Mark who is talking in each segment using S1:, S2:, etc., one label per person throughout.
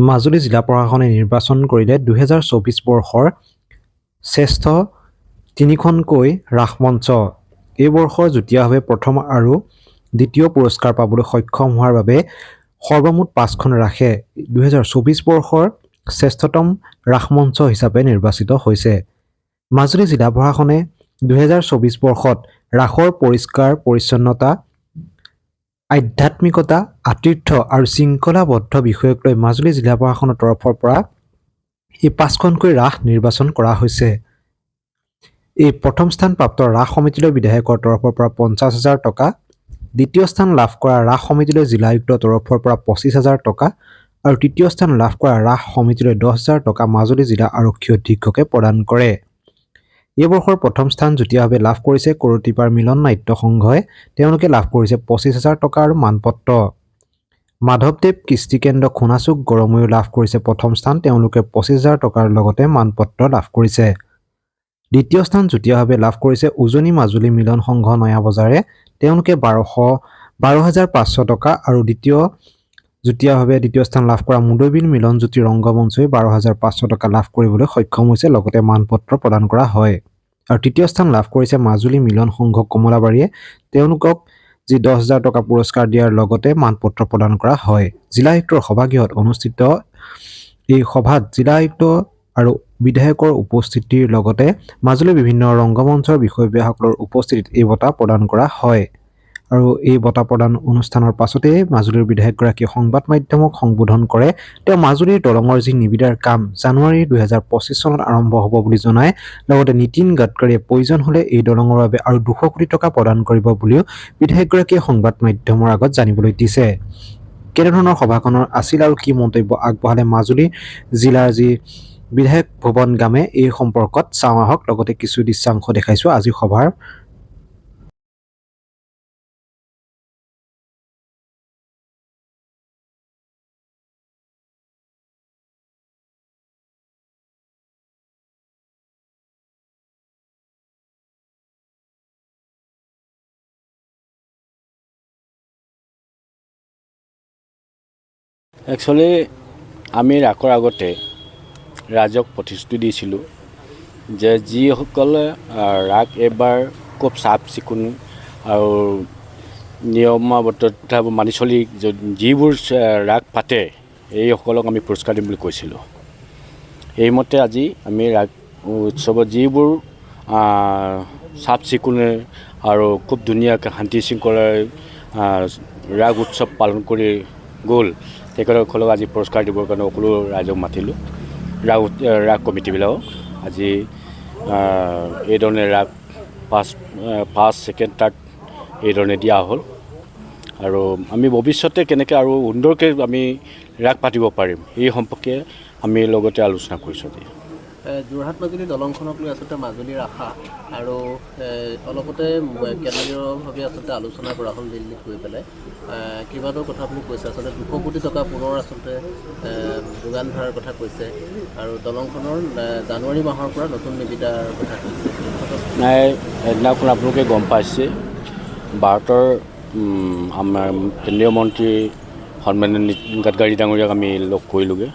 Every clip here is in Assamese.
S1: মাজুলী জিলা প্ৰশাসনে নিৰ্বাচন কৰিলে 2024 বৰ্ষৰ শ্ৰেষ্ঠ তিনিখনকৈ ৰাসমঞ্চ। এই বৰ্ষৰ যুটীয়াভাৱে প্ৰথম আৰু দ্বিতীয় পুৰস্কাৰ পাবলৈ সক্ষম হোৱাৰ বাবে সৰ্বমুঠ 5খন ৰাসে 2024 বৰ্ষৰ শ্ৰেষ্ঠতম ৰাসমঞ্চ হিচাপে নিৰ্বাচিত হৈছে। মাজুলী জিলা প্ৰশাসনে 2024 বৰ্ষত ৰাসৰ পৰিষ্কাৰ পৰিচ্ছন্নতা, আধ্যাত্মিকতা, আতিথ্য আৰু শৃংখলাবদ্ধ বিষয়ক লৈ মাজুলী জিলা প্ৰশাসনৰ তৰফৰ পৰা এই 5খনকৈ ৰাস নিৰ্বাচন কৰা হৈছে। এই প্ৰথম স্থানপ্ৰাপ্ত ৰাস সমিতিলৈ বিধায়কৰ তৰফৰ পৰা 50,000 টকা, দ্বিতীয় স্থান লাভ কৰা ৰাস সমিতিলৈ জিলা আয়ুক্তৰ তৰফৰ পৰা 25,000 টকা আৰু তৃতীয় স্থান লাভ কৰা ৰাস সমিতিলৈ 10,000 টকা মাজুলী জিলা আৰক্ষী অধীক্ষকে প্ৰদান কৰে। এই বৰ্ষৰ প্ৰথম স্থান যুটীয়াভাৱে লাভ কৰিছে কৰতিপাৰ মিলন নাট্য সংঘই। তেওঁলোকে লাভ কৰিছে 25,000 টকা আৰু মানপত্ৰ। মাধৱদেৱ কৃষ্টি কেন্দ্ৰ খুনাচুক গড়মূৰেও লাভ কৰিছে প্ৰথম স্থান। তেওঁলোকে 25,000 টকাৰ লগতে মানপত্ৰ লাভ কৰিছে। দ্বিতীয় স্থান যুটীয়াভাৱে লাভ কৰিছে উজনি মাজুলী মিলন সংঘ নয়াবজাৰে। তেওঁলোকে 12,500 টকা আৰু যুটীয়াভাৱে দ্বিতীয় স্থান লাভ কৰা মুদৈবিল মিলনজ্যোতি ৰংগমঞ্চই 12,500 টকা লাভ কৰিবলৈ সক্ষম হৈছে, লগতে মানপত্ৰ প্ৰদান কৰা হয়। আৰু তৃতীয় স্থান লাভ কৰিছে মাজুলী মিলন সংঘ কমলাবাৰীয়ে। তেওঁলোকক যি 10,000 টকা পুৰস্কাৰ দিয়াৰ লগতে মানপত্ৰ প্ৰদান কৰা হয়। জিলা আয়ুক্তৰ সভাগৃহত অনুষ্ঠিত এই সভাত জিলা আয়ুক্ত আৰু বিধায়কৰ উপস্থিতিৰ লগতে মাজুলীৰ বিভিন্ন ৰংগমঞ্চৰ বিষয়ববীয়াসকলৰ উপস্থিতিত এই বঁটা প্ৰদান কৰা হয়। আৰু এই বঁটা প্ৰদান অনুষ্ঠানৰ পাছতেই মাজুলীৰ বিধায়কগৰাকীয়ে সংবাদ মাধ্যমক সম্বোধন কৰে। তেওঁ মাজুলীৰ দলঙৰ যি নিবিদাৰ কাম জানুৱাৰী 2025 চনত আৰম্ভ হ'ব বুলি জনায়। লগতে নীতিন গাডকাৰীয়ে প্ৰয়োজন হ'লে এই দলঙৰ বাবে আৰু 200 কোটি টকা প্ৰদান কৰিব বুলিও বিধায়কগৰাকীয়ে সংবাদ মাধ্যমৰ আগত জানিবলৈ দিছে। কেনেধৰণৰ সভাখনৰ আছিল আৰু কি মন্তব্য আগবঢ়ালে মাজুলী জিলাৰ যি বিধায়ক ভুৱন গামে, এই সম্পৰ্কত চাওঁ আহক। লগতে কিছু দৃশ্যাংশ দেখাইছো আজি সভাৰ।
S2: একচুৱেলি আমি ৰাসৰ আগতে ৰাইজক প্ৰতিশ্ৰুতি দিছিলোঁ যে যিসকলে ৰাস এইবাৰ খুব চাফ চিকুণ আৰু নিয়মাৱৰ্ততাবোৰ মানি চলি যিবোৰ ৰাস পাতে এইসকলক আমি পুৰস্কাৰ দিম বুলি কৈছিলোঁ। সেইমতে আজি আমি ৰাস উৎসৱত যিবোৰ চাফ চিকুণে আৰু খুব ধুনীয়াকৈ শান্তি শৃংখলাৰে ৰাস উৎসৱ পালন কৰি গ'ল, তেখেতসকলক আজি পুৰস্কাৰ দিবৰ কাৰণে সকলো ৰাইজক মাতিলোঁ। ৰাস কমিটিবিলাকক আজি এইধৰণে ৰাস ফাৰ্ষ্ট ছেকেণ্ড থাৰ্ড এইধৰণে দিয়া হ'ল। আৰু আমি ভৱিষ্যতে কেনেকৈ আৰু সুন্দৰকৈ আমি ৰাস পাতিব পাৰিম এই সম্পৰ্কে আমি লগতে আলোচনা কৰিছোঁ।
S3: যোৰহাট মাজুলী দলংখনক লৈ আচলতে মাজুলীৰ আশা আৰু অলপতে কেন্দ্ৰীয়ভাৱে আচলতে আলোচনা কৰা হ'ল দিল্লীত গৈ পেলাই। কেইবাটাও কথা আপুনি কৈছে, আচলতে 200 কোটি টকা পুনৰ আচলতে যোগান ধৰাৰ কথা কৈছে আৰু দলংখনৰ জানুৱাৰী মাহৰ পৰা নতুন নিবিদাৰ কথা কৈছে।
S2: নাই, সেইদিনাখন আপোনালোকে গম পাইছে ভাৰতৰ আমাৰ কেন্দ্ৰীয় মন্ত্ৰী সন্মানীয় নীতিন গাডকাৰী ডাঙৰীয়াক আমি লগ কৰিলোঁগৈ।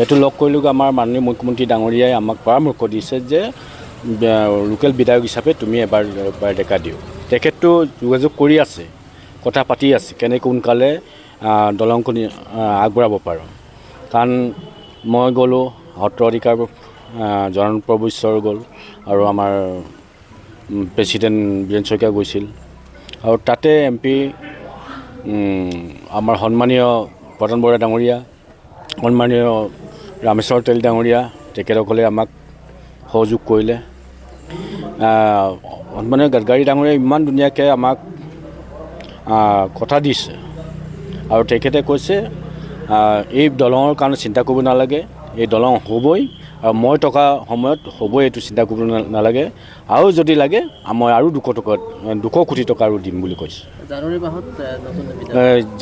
S2: এইটো লগ কৰিলোঁগৈ আমাৰ মাননীয় মুখ্যমন্ত্ৰী ডাঙৰীয়াই আমাক পৰামৰ্শ দিছে যে লোকেল বিধায়ক হিচাপে তুমি এবাৰ দেখা দিওঁ। তেখেতটো যোগাযোগ কৰি আছে, কথা পাতি আছে কেনেকৈ সোনকালে দলংখন আগবঢ়াব পাৰোঁ। কাৰণ মই গ'লোঁ, সত্ৰ অধিকাৰ জনপ্ৰভু ঈশ্বৰ গ'ল আৰু আমাৰ প্ৰেচিডেণ্ট বীৰেন শইকীয়া গৈছিল। আৰু তাতে MP আমাৰ সন্মানীয় পটন বৰা ডাঙৰীয়া, সন্মানীয় ৰামেশ্বৰ তেল ডাঙৰীয়া, তেখেতসকলে আমাক সহযোগ কৰিলে। সন্মানীয় গাডকাৰী ডাঙৰীয়াই ইমান ধুনীয়াকৈ আমাক কথা দিছে আৰু তেখেতে কৈছে এই দলঙৰ কাৰণে চিন্তা কৰিব নালাগে, এই দলং হ'বই আৰু মই থকা সময়ত হ'বই, এইটো চিন্তা কৰিব নালাগে। আৰু যদি লাগে মই আৰু 200 কোটি টকা আৰু দিম বুলি কৈছে।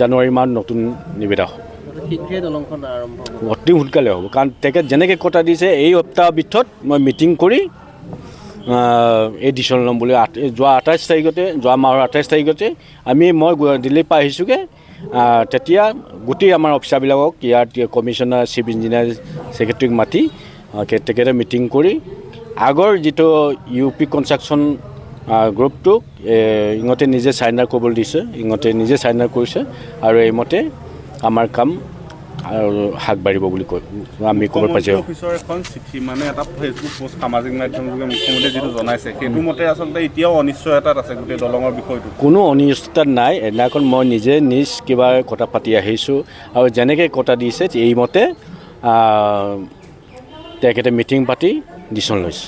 S2: জানুৱাৰী মাহত নতুন নিবিদা হ'ব, অতি সোনকালে হ'ব। কাৰণ তেখেত যেনেকৈ কথা দিছে এই সপ্তাহৰ ভিতৰত মই মিটিং কৰি এই ডিচিশ্যন ল'ম বুলি। যোৱা 28 তাৰিখতে, যোৱা মাহৰ 28 তাৰিখতে মই দিল্লীৰ পৰা আহিছোঁগৈ। তেতিয়া গোটেই আমাৰ অফিচাৰবিলাকক ইয়াত কমিশ্যনাৰ চিফ ইঞ্জিনিয়াৰ ছেক্ৰেটাৰীক মাতি তেখেতে মিটিং কৰি আগৰ যিটো ইউ পি কনষ্ট্ৰাকশ্যন গ্ৰুপটোক ইহঁতে নিজে চাইনাৰ কৰিবলৈ দিছে, ইহঁতে নিজে চাইনাৰ কৰিছে আৰু এইমতে আমাৰ কাম আৰু আগবাঢ়িব বুলি আমি ক'ব পাৰিছোঁ।
S4: অফিচৰ এখন চিঠি মানে এটা ফেচবুক পোষ্ট সামাজিক মাধ্যমযোগে মুখ্যমন্ত্ৰীয়ে যিটো জনাইছে সেইটো মতে আচলতে এতিয়াও অনিশ্চয়তাত আছে গোটেই দলঙৰ বিষয়টো।
S2: কোনো অনিশ্চয়তা নাই। এদিনাখন মই নিজে কিবা কথা পাতি আহিছোঁ আৰু যেনেকৈ কথা দিছে এইমতে তেখেতে মিটিং পাতি ডিচিশ্যন লৈছে।